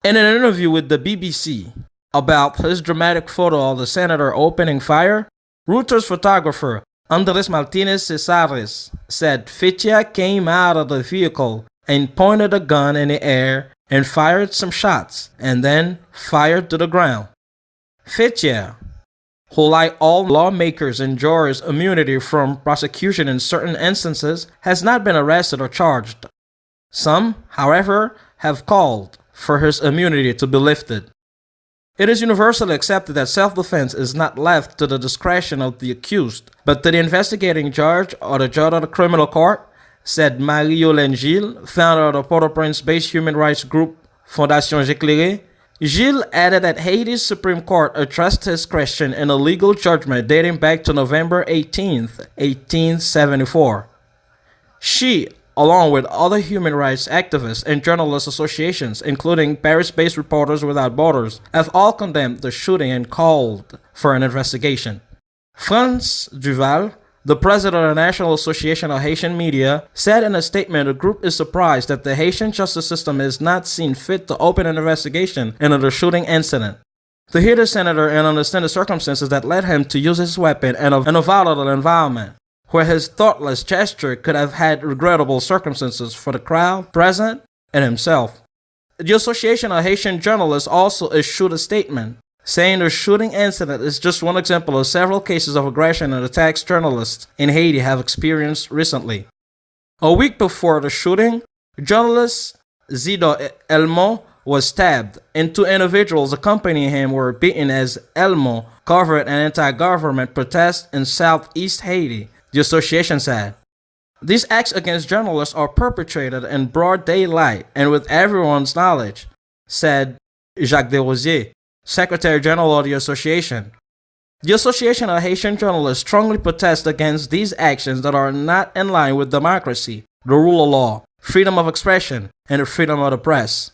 In an interview with the BBC about his dramatic photo of the senator opening fire, Reuters photographer Andres Martinez Cesares said Fettia came out of the vehicle and pointed a gun in the air and fired some shots and then fired to the ground. Fettia, who like all lawmakers enjoys immunity from prosecution in certain instances, has not been arrested or charged. Some, however, have called for his immunity to be lifted. It is universally accepted that self-defense is not left to the discretion of the accused, but to the investigating judge or the judge of the criminal court, said Marie-Yolène Gilles, founder of the Port-au-Prince-based human rights group Fondation J'Éclairé. Gilles added that Haiti's Supreme Court addressed his question in a legal judgment dating back to November 18, 1874. She, along with other human rights activists and journalist associations, including Paris-based Reporters Without Borders, have all condemned the shooting and called for an investigation. Franz Duval, the president of the National Association of Haitian Media, said in a statement the group is surprised that the Haitian justice system is not seen fit to open an investigation into the shooting incident. To hear the senator and understand the circumstances that led him to use his weapon in a volatile environment, where his thoughtless gesture could have had regrettable circumstances for the crowd present and himself. The Association of Haitian Journalists also issued a statement saying the shooting incident is just one example of several cases of aggression and attacks journalists in Haiti have experienced recently. A week before the shooting, journalist Zido Elmo was stabbed, and 2 individuals accompanying him were beaten as Elmo covered an anti-government protest in southeast Haiti, the association said. These acts against journalists are perpetrated in broad daylight and with everyone's knowledge, said Jacques Desrosiers, Secretary General of the association. The Association of Haitian Journalists strongly protests against these actions that are not in line with democracy, the rule of law, freedom of expression, and the freedom of the press.